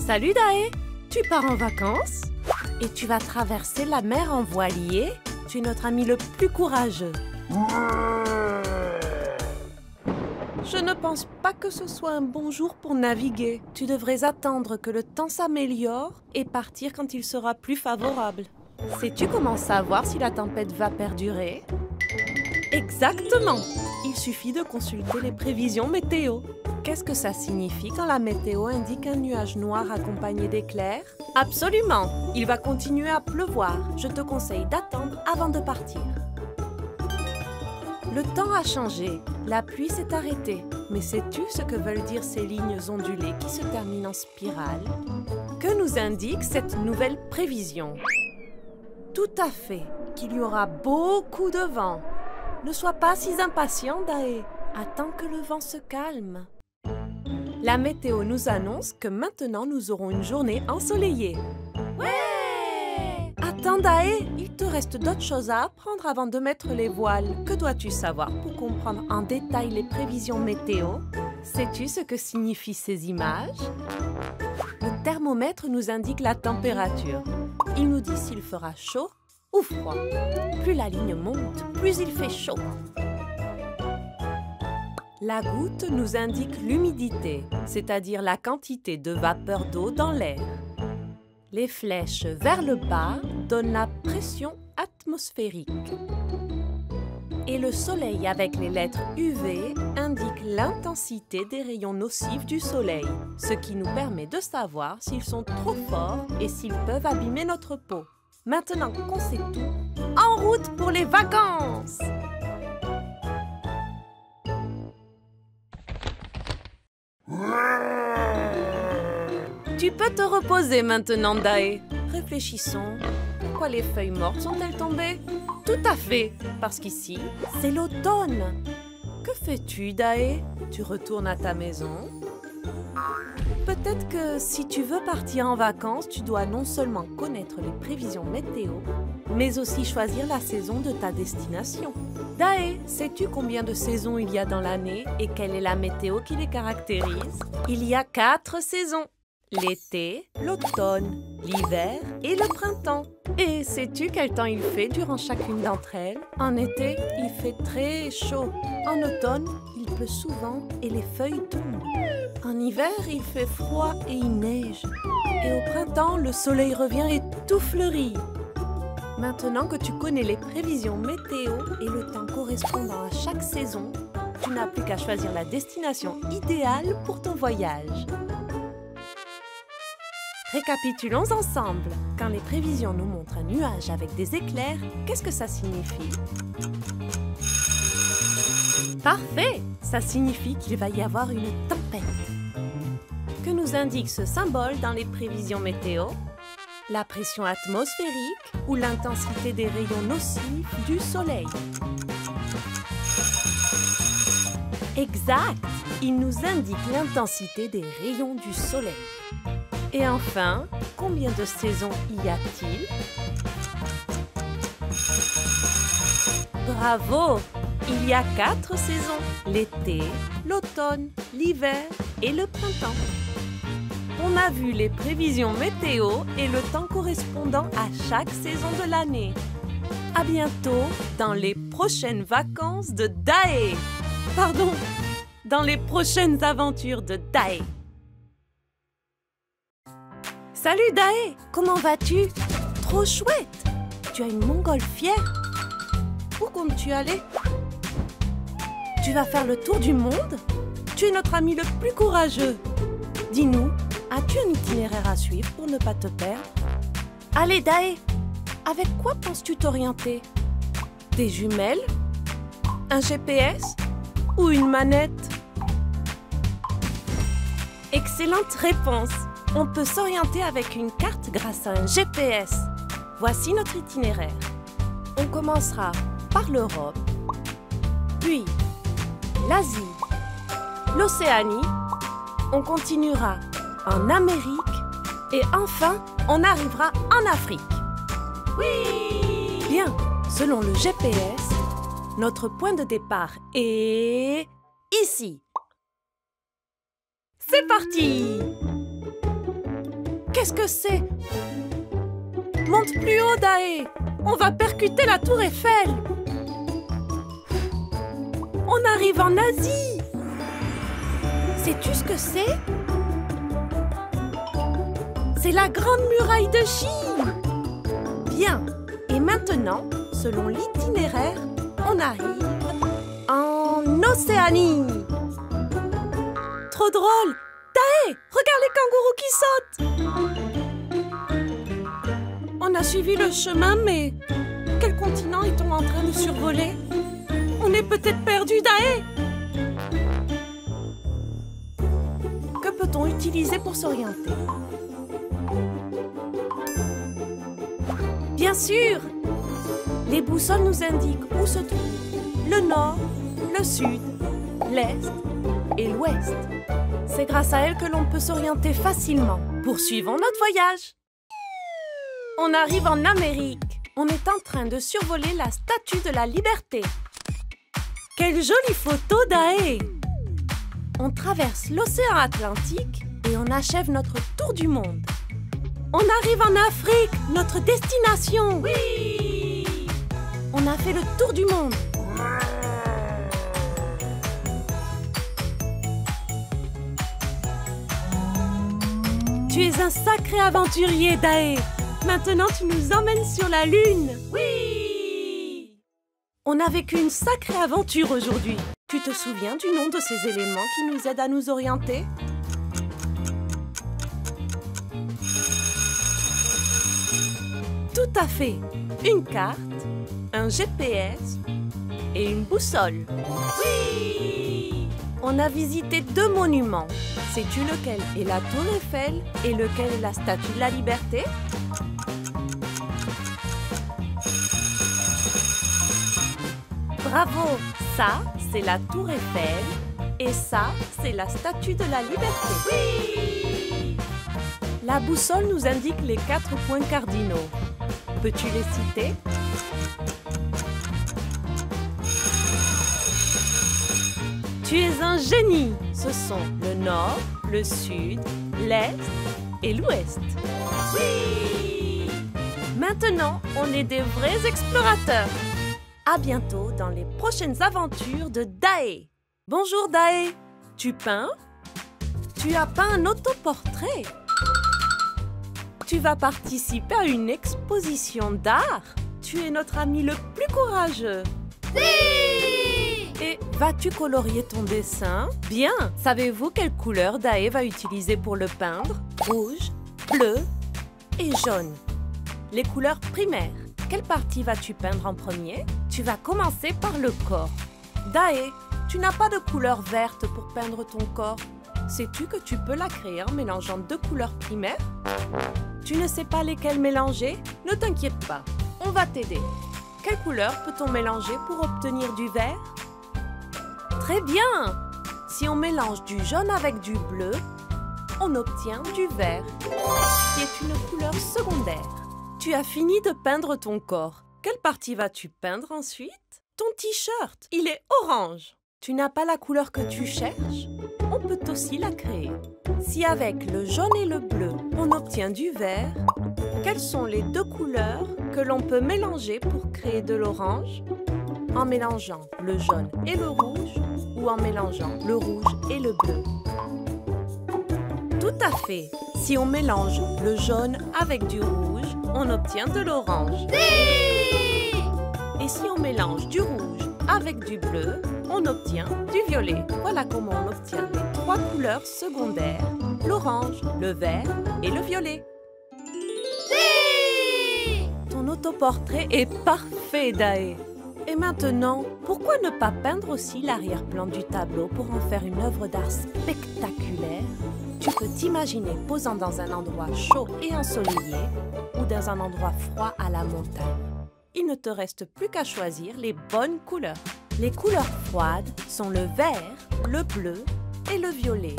Salut Daé, tu pars en vacances et tu vas traverser la mer en voilier. Tu es notre ami le plus courageux. Je ne pense pas que ce soit un bon jour pour naviguer. Tu devrais attendre que le temps s'améliore et partir quand il sera plus favorable. Sais-tu comment savoir si la tempête va perdurer? Exactement! Il suffit de consulter les prévisions météo. Qu'est-ce que ça signifie quand la météo indique un nuage noir accompagné d'éclairs? Absolument! Il va continuer à pleuvoir. Je te conseille d'attendre avant de partir. Le temps a changé. La pluie s'est arrêtée. Mais sais-tu ce que veulent dire ces lignes ondulées qui se terminent en spirale? Que nous indique cette nouvelle prévision? Tout à fait, qu'il y aura beaucoup de vent. Ne sois pas si impatient, Daé. Attends que le vent se calme. La météo nous annonce que maintenant nous aurons une journée ensoleillée. Ouais! Attends, Daé, il te reste d'autres choses à apprendre avant de mettre les voiles. Que dois-tu savoir pour comprendre en détail les prévisions météo? Sais-tu ce que signifient ces images? Le thermomètre nous indique la température. Il nous dit s'il fera chaud ou froid. Plus la ligne monte, plus il fait chaud. La goutte nous indique l'humidité, c'est-à-dire la quantité de vapeur d'eau dans l'air. Les flèches vers le bas donnent la pression atmosphérique. Et le soleil avec les lettres UV indique l'intensité des rayons nocifs du soleil, ce qui nous permet de savoir s'ils sont trop forts et s'ils peuvent abîmer notre peau. Maintenant qu'on sait tout, en route pour les vacances! Tu peux te reposer maintenant, Daé. Réfléchissons. Pourquoi les feuilles mortes sont-elles tombées? Tout à fait, parce qu'ici, c'est l'automne. Que fais-tu, Daé? Tu retournes à ta maison? Peut-être que si tu veux partir en vacances, tu dois non seulement connaître les prévisions météo, mais aussi choisir la saison de ta destination. Daé, sais-tu combien de saisons il y a dans l'année et quelle est la météo qui les caractérise? Il y a 4 saisons. L'été, l'automne, l'hiver et le printemps. Et sais-tu quel temps il fait durant chacune d'entre elles? En été, il fait très chaud. En automne, il pleut souvent et les feuilles tombent. En hiver, il fait froid et il neige. Et au printemps, le soleil revient et tout fleurit. Maintenant que tu connais les prévisions météo et le temps correspondant à chaque saison, tu n'as plus qu'à choisir la destination idéale pour ton voyage. Récapitulons ensemble. Quand les prévisions nous montrent un nuage avec des éclairs, qu'est-ce que ça signifie? Parfait! Ça signifie qu'il va y avoir une tempête. Que nous indique ce symbole dans les prévisions météo? La pression atmosphérique ou l'intensité des rayons nocifs du soleil. Exact! Il nous indique l'intensité des rayons du soleil. Et enfin, combien de saisons y a-t-il? Bravo! Il y a 4 saisons. L'été, l'automne, l'hiver et le printemps. On a vu les prévisions météo et le temps correspondant à chaque saison de l'année. À bientôt dans les prochaines vacances de Daé. Pardon, dans les prochaines aventures de Daé. Salut Daé, comment vas-tu? Trop chouette! Tu as une montgolfière. Où comptes-tu aller? Tu vas faire le tour du monde? Tu es notre ami le plus courageux. Dis-nous, as-tu un itinéraire à suivre pour ne pas te perdre? Allez Daé, avec quoi penses-tu t'orienter? Des jumelles? Un GPS? Ou une manette? Excellente réponse! On peut s'orienter avec une carte grâce à un GPS. Voici notre itinéraire. On commencera par l'Europe, puis l'Asie, l'Océanie, on continuera en Amérique et enfin, on arrivera en Afrique. Oui! Bien, selon le GPS, notre point de départ est ici. C'est parti! Qu'est-ce que c'est? Monte plus haut, Dae! On va percuter la tour Eiffel! On arrive en Asie! Sais-tu ce que c'est? C'est la Grande Muraille de Chine! Bien! Et maintenant, selon l'itinéraire, on arrive en Océanie! Trop drôle! Dae! Regarde les kangourous qui sautent! On a suivi le chemin, mais quel continent est-on en train de survoler? On est peut-être perdu, Dae! Que peut-on utiliser pour s'orienter? Bien sûr! Les boussoles nous indiquent où se trouve le nord, le sud, l'est et l'ouest. C'est grâce à elles que l'on peut s'orienter facilement. Poursuivons notre voyage! On arrive en Amérique. On est en train de survoler la Statue de la Liberté. Quelle jolie photo, Dae! On traverse l'océan Atlantique et on achève notre tour du monde. On arrive en Afrique, notre destination! Oui! On a fait le tour du monde. Tu es un sacré aventurier, Dae! Maintenant, tu nous emmènes sur la Lune! Oui! On a vécu une sacrée aventure aujourd'hui. Tu te souviens du nom de ces éléments qui nous aident à nous orienter? Tout à fait! Une carte, un GPS et une boussole. Oui! On a visité 2 monuments. Sais-tu lequel est la Tour Eiffel et lequel est la Statue de la Liberté? Bravo! Ça, c'est la Tour Eiffel et ça, c'est la Statue de la Liberté. Oui! La boussole nous indique les 4 points cardinaux. Peux-tu les citer? Tu es un génie! Ce sont le nord, le sud, l'est et l'ouest. Oui! Maintenant, on est des vrais explorateurs. À bientôt dans les prochaines aventures de Dae. Bonjour Dae. Tu peins? Tu as peint un autoportrait. Tu vas participer à une exposition d'art. Tu es notre ami le plus courageux. Oui! Et vas-tu colorier ton dessin? Bien! Savez-vous quelle couleur Dae va utiliser pour le peindre? Rouge, bleu et jaune. Les couleurs primaires. Quelle partie vas-tu peindre en premier? Tu vas commencer par le corps. Dae, tu n'as pas de couleur verte pour peindre ton corps. Sais-tu que tu peux la créer en mélangeant 2 couleurs primaires? Tu ne sais pas lesquelles mélanger? Ne t'inquiète pas, on va t'aider. Quelle couleur peut-on mélanger pour obtenir du vert? Très bien! Si on mélange du jaune avec du bleu, on obtient du vert, qui est une couleur secondaire. Tu as fini de peindre ton corps. Quelle partie vas-tu peindre ensuite? Ton t-shirt, il est orange. Tu n'as pas la couleur que tu cherches? On peut aussi la créer. Si avec le jaune et le bleu, on obtient du vert, quelles sont les 2 couleurs que l'on peut mélanger pour créer de l'orange? En mélangeant le jaune et le rouge ou en mélangeant le rouge et le bleu? Tout à fait! Si on mélange le jaune avec du rouge, on obtient de l'orange. Oui! Et si on mélange du rouge avec du bleu, on obtient du violet. Voilà comment on obtient les 3 couleurs secondaires, l'orange, le vert et le violet. Oui! Ton autoportrait est parfait, Dae. Et maintenant, pourquoi ne pas peindre aussi l'arrière-plan du tableau pour en faire une œuvre d'art spectaculaire? Tu peux t'imaginer posant dans un endroit chaud et ensoleillé ou dans un endroit froid à la montagne. Il ne te reste plus qu'à choisir les bonnes couleurs. Les couleurs froides sont le vert, le bleu et le violet,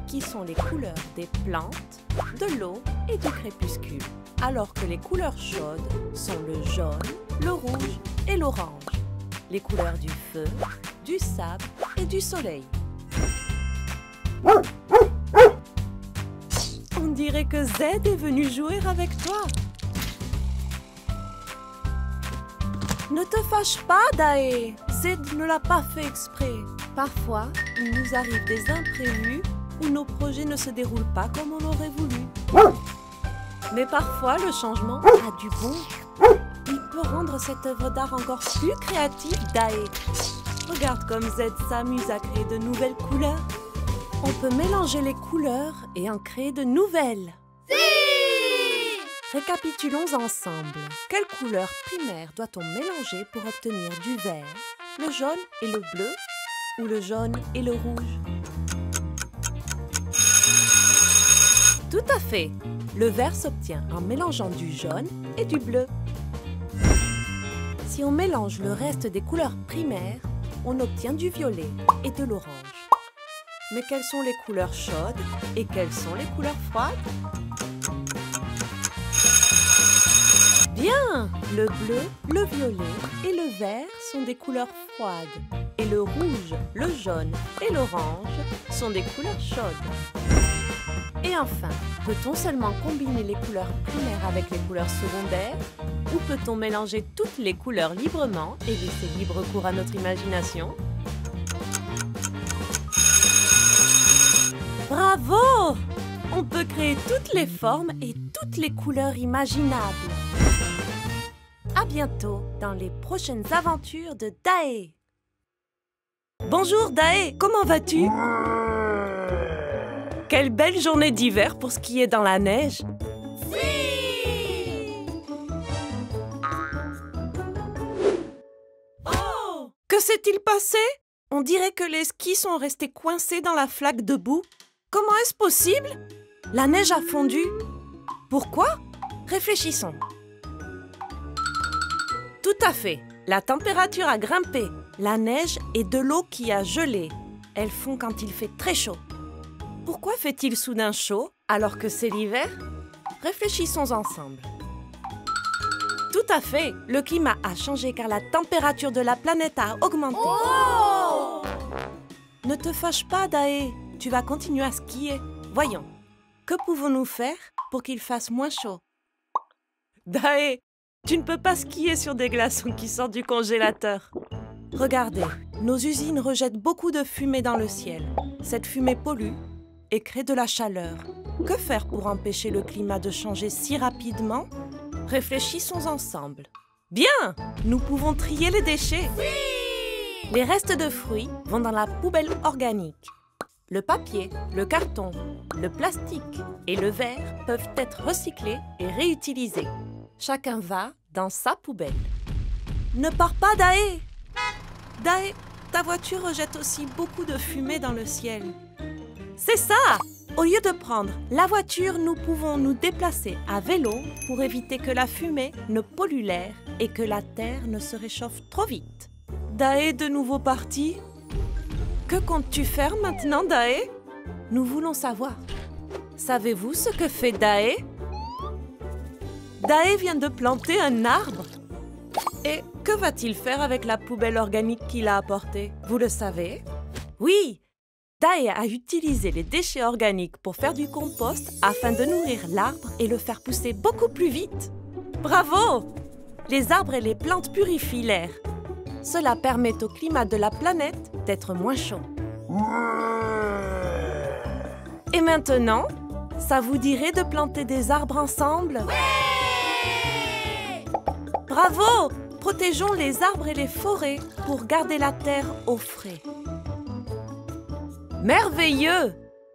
qui sont les couleurs des plantes, de l'eau et du crépuscule. Alors que les couleurs chaudes sont le jaune, le rouge et l'orange. Les couleurs du feu, du sable et du soleil. On dirait que Z est venu jouer avec toi. Ne te fâche pas, Dae. Z ne l'a pas fait exprès. Parfois, il nous arrive des imprévus où nos projets ne se déroulent pas comme on aurait voulu. Mais parfois, le changement a du bon. Il peut rendre cette œuvre d'art encore plus créative, Dae. Regarde comme Z s'amuse à créer de nouvelles couleurs. On peut mélanger les couleurs et en créer de nouvelles. Si! Récapitulons ensemble. Quelles couleurs primaires doit-on mélanger pour obtenir du vert, le jaune et le bleu, ou le jaune et le rouge? Tout à fait. Le vert s'obtient en mélangeant du jaune et du bleu. Si on mélange le reste des couleurs primaires, on obtient du violet et de l'orange. Mais quelles sont les couleurs chaudes et quelles sont les couleurs froides? Bien! Le bleu, le violet et le vert sont des couleurs froides. Et le rouge, le jaune et l'orange sont des couleurs chaudes. Et enfin, peut-on seulement combiner les couleurs primaires avec les couleurs secondaires? Ou peut-on mélanger toutes les couleurs librement et laisser libre cours à notre imagination? Bravo! On peut créer toutes les formes et toutes les couleurs imaginables. À bientôt dans les prochaines aventures de Dae. Bonjour Dae, comment vas-tu? Quelle belle journée d'hiver pour skier dans la neige! Si! Oh! Que s'est-il passé? On dirait que les skis sont restés coincés dans la flaque de boue. Comment est-ce possible? La neige a fondu. Pourquoi? Réfléchissons. Tout à fait. La température a grimpé. La neige est de l'eau qui a gelé. Elles fond quand il fait très chaud. Pourquoi fait-il soudain chaud alors que c'est l'hiver? Réfléchissons ensemble. Tout à fait, le climat a changé car la température de la planète a augmenté. Oh! Ne te fâche pas, Dae, tu vas continuer à skier. Voyons, que pouvons-nous faire pour qu'il fasse moins chaud? Dae, tu ne peux pas skier sur des glaçons qui sortent du congélateur. Regardez, nos usines rejettent beaucoup de fumée dans le ciel. Cette fumée pollue et crée de la chaleur. Que faire pour empêcher le climat de changer si rapidement? Réfléchissons ensemble. Bien! Nous pouvons trier les déchets. Oui! Les restes de fruits vont dans la poubelle organique. Le papier, le carton, le plastique et le verre peuvent être recyclés et réutilisés. Chacun va dans sa poubelle. Ne pars pas, Dae! Dae, ta voiture rejette aussi beaucoup de fumée dans le ciel. C'est ça! Au lieu de prendre la voiture, nous pouvons nous déplacer à vélo pour éviter que la fumée ne pollue l'air et que la terre ne se réchauffe trop vite. Dae de nouveau parti? Que comptes-tu faire maintenant, Dae? Nous voulons savoir. Savez-vous ce que fait Dae? Dae vient de planter un arbre. Et que va-t-il faire avec la poubelle organique qu'il a apportée? Vous le savez? Oui! Dae a utilisé les déchets organiques pour faire du compost afin de nourrir l'arbre et le faire pousser beaucoup plus vite. Bravo! Les arbres et les plantes purifient l'air. Cela permet au climat de la planète d'être moins chaud. Et maintenant, ça vous dirait de planter des arbres ensemble? Ouais! Bravo! Protégeons les arbres et les forêts pour garder la terre au frais. Merveilleux!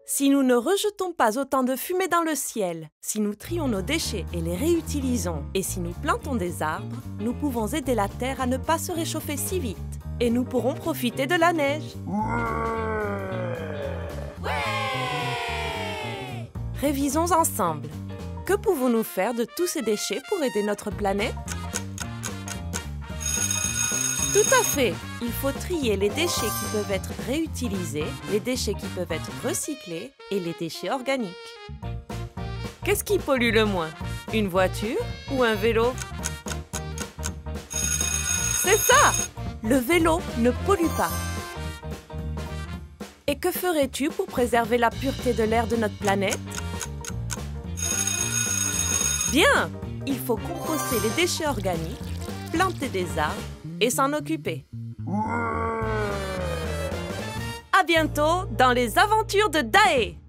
Si nous ne rejetons pas autant de fumée dans le ciel, si nous trions nos déchets et les réutilisons, et si nous plantons des arbres, nous pouvons aider la Terre à ne pas se réchauffer si vite. Et nous pourrons profiter de la neige. Ouais! Révisons ensemble. Que pouvons-nous faire de tous ces déchets pour aider notre planète? Tout à fait! Il faut trier les déchets qui peuvent être réutilisés, les déchets qui peuvent être recyclés et les déchets organiques. Qu'est-ce qui pollue le moins? Une voiture ou un vélo? C'est ça! Le vélo ne pollue pas. Et que ferais-tu pour préserver la pureté de l'air de notre planète? Bien! Il faut composter les déchets organiques, planter des arbres et s'en occuper. À bientôt dans les aventures de Dae!